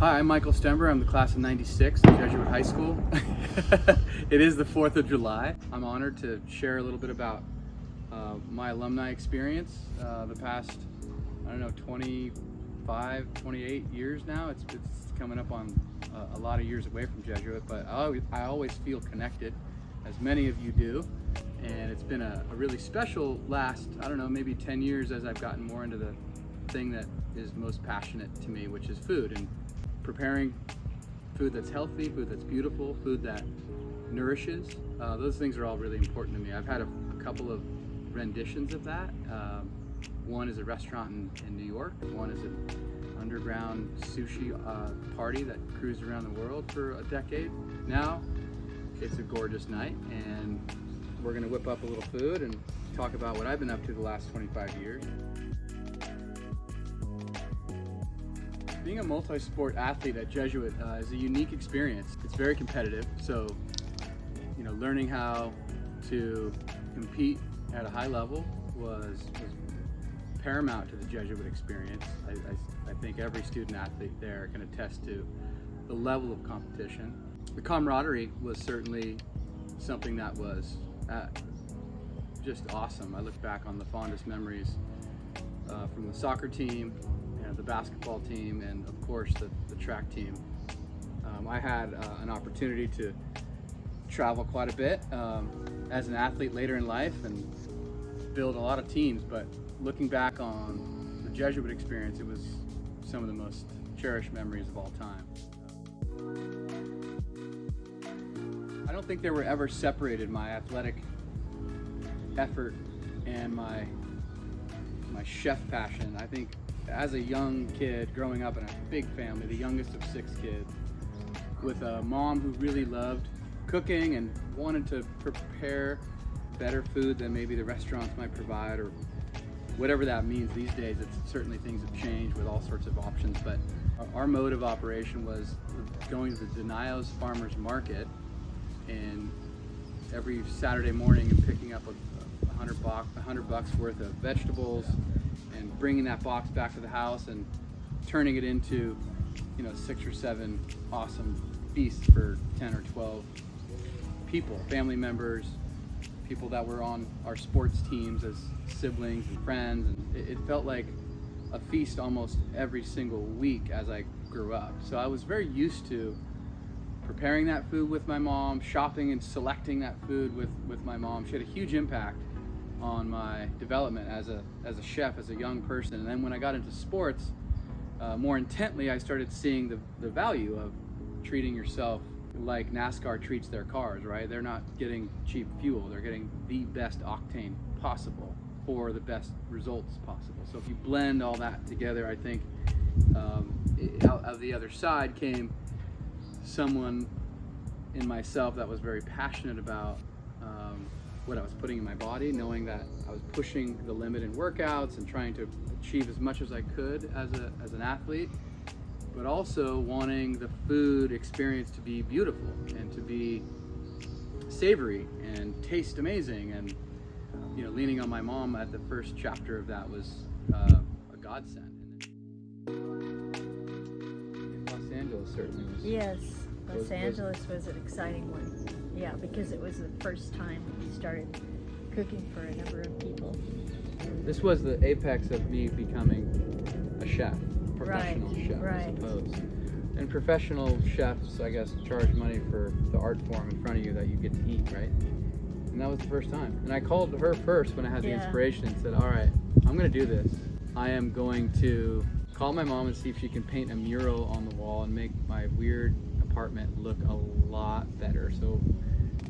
Hi, I'm Michael Stember. I'm the class of '96 at Jesuit High School. It is the 4th of July. I'm honored to share a little bit about my alumni experience the past, 25, 28 years now. It's coming up on a lot of years away from Jesuit, but I always feel connected, as many of you do. And it's been a really special last, maybe 10 years as I've gotten more into the thing that is most passionate to me, which is food, and preparing food that's healthy, food that's beautiful, food that nourishes. Those things are all really important to me. I've had a couple of renditions of that. One is a restaurant in New York. One is an underground sushi party that cruised around the world for a decade. Now it's a gorgeous night, and we're gonna whip up a little food and talk about what I've been up to the last 25 years. Being a multi-sport athlete at Jesuit is a unique experience. It's very competitive, so learning how to compete at a high level was paramount to the Jesuit experience. I think every student athlete there can attest to the level of competition. The camaraderie was certainly something that was just awesome. I look back on the fondest memories from the soccer team, the basketball team, and of course the track team. I had an opportunity to travel quite a bit as an athlete later in life and build a lot of teams, but looking back on the Jesuit experience, it was some of the most cherished memories of all time. I don't think they were ever separated, my athletic effort and my chef passion. I think as a young kid growing up in a big family, the youngest of 6 kids, with a mom who really loved cooking and wanted to prepare better food than maybe the restaurants might provide, or whatever that means these days. It's certainly, things have changed with all sorts of options, but our mode of operation was going to the Denio's Farmers Market and every Saturday morning and picking up $100 worth of vegetables and bringing that box back to the house and turning it into 6 or 7 awesome feasts for 10 or 12 people, family members, people that were on our sports teams as siblings and friends, and it felt like a feast almost every single week as I grew up. So I was very used to preparing that food with my mom, shopping and selecting that food with my mom. She had a huge impact on my development as a chef, as a young person. And then when I got into sports more intently, I started seeing the value of treating yourself like NASCAR treats their cars, right? They're not getting cheap fuel, they're getting the best octane possible for the best results possible. So if you blend all that together, I think out of the other side came someone in myself that was very passionate about what I was putting in my body, knowing that I was pushing the limit in workouts and trying to achieve as much as I could as an athlete, but also wanting the food experience to be beautiful and to be savory and taste amazing. And leaning on my mom at the first chapter of that was a godsend. Los Angeles certainly was. Yes, Los Angeles was an exciting one. Yeah, because it was the first time we started cooking for a number of people. This was the apex of me becoming a chef, professional chef, I suppose. And professional chefs, I guess, charge money for the art form in front of you that you get to eat, right? And that was the first time. And I called her first when I had the inspiration and said, all right, I'm gonna do this. I am going to call my mom and see if she can paint a mural on the wall and make my weird apartment look a lot better. So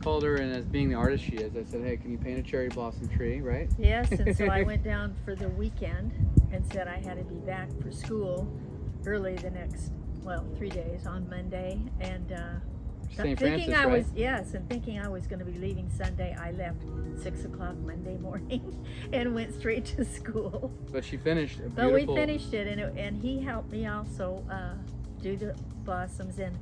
called her, and as being the artist she is, I said, hey, can you paint a cherry blossom tree, right? Yes, and so I went down for the weekend and said I had to be back for school early the next, 3 days on Monday, and thinking I was going to be leaving Sunday, I left 6 o'clock Monday morning and went straight to school. But she finished a beautiful... But we finished it, and he helped me also do the blossoms, and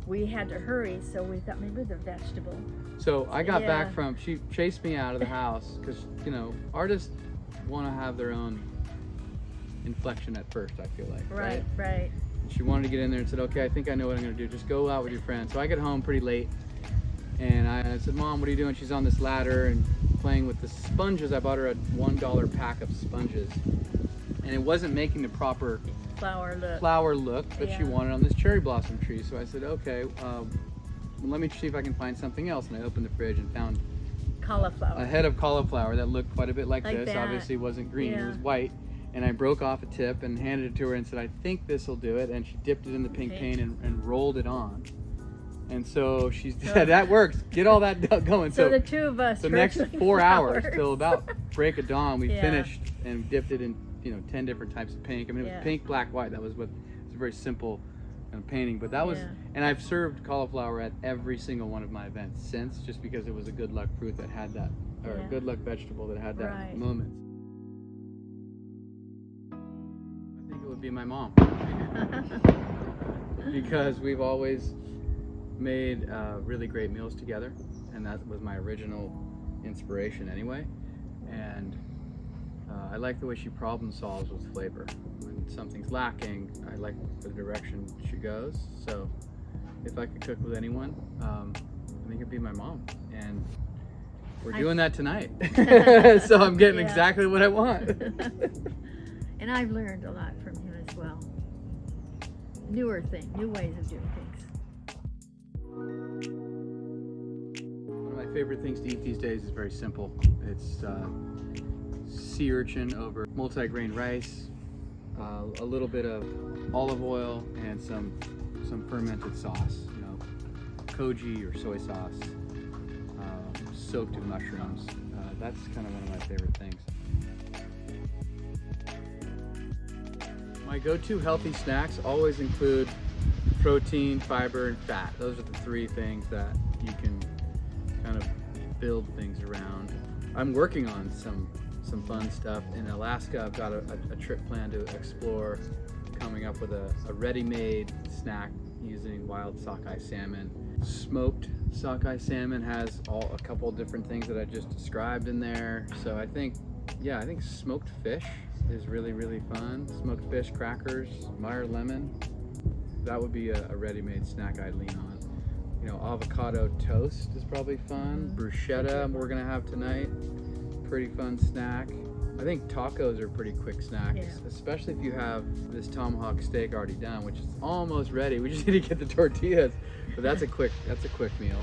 we had to hurry, so we thought maybe the vegetable. So I got back from, she chased me out of the house because, artists want to have their own inflection at first, I feel like. Right. She wanted to get in there and said, okay, I think I know what I'm gonna do. Just go out with your friend. So I get home pretty late and I said, Mom, what are you doing? She's on this ladder and playing with the sponges. I bought her a $1 pack of sponges. And it wasn't making the proper flower look that she wanted on this cherry blossom tree. So I said, okay, well, let me see if I can find something else. And I opened the fridge and found a head of cauliflower that looked quite a bit like this. That. Obviously it wasn't green, it was white. And I broke off a tip and handed it to her and said, I think this will do it. And she dipped it in the pink paint and rolled it on. And so she said, that works. Get all that going. So the two of us. The next 4 hours till about break of dawn, we finished and dipped it in 10 different types of pink. I mean, it was pink, black, white. That was what, it's a very simple kind of painting. But that was, and I've served cauliflower at every single one of my events since, just because it was a good luck fruit that had that, or a good luck vegetable that had that moment. I think it would be my mom. Because we've always made really great meals together, and that was my original inspiration anyway. And I like the way she problem solves with flavor. When something's lacking, I like the direction she goes. So if I could cook with anyone, I think it'd be my mom. And we're doing that tonight. So I'm getting exactly what I want. And I've learned a lot from him as well. New ways of doing things. One of my favorite things to eat these days is very simple. It's sea urchin over multi-grain rice, a little bit of olive oil, and some fermented sauce, koji or soy sauce, soaked in mushrooms. That's kind of one of my favorite things. My go-to healthy snacks always include protein, fiber, and fat. Those are the three things that you can kind of build things around. I'm working on some fun stuff. In Alaska, I've got a trip planned to explore, coming up with a ready-made snack using wild sockeye salmon. Smoked sockeye salmon has a couple different things that I just described in there. So I think smoked fish is really, really fun. Smoked fish, crackers, Meyer lemon. That would be a ready-made snack I'd lean on. Avocado toast is probably fun. Bruschetta we're gonna have tonight. Pretty fun snack. I think tacos are pretty quick snacks, especially if you have this tomahawk steak already done, which is almost ready. We just need to get the tortillas, but that's a quick meal.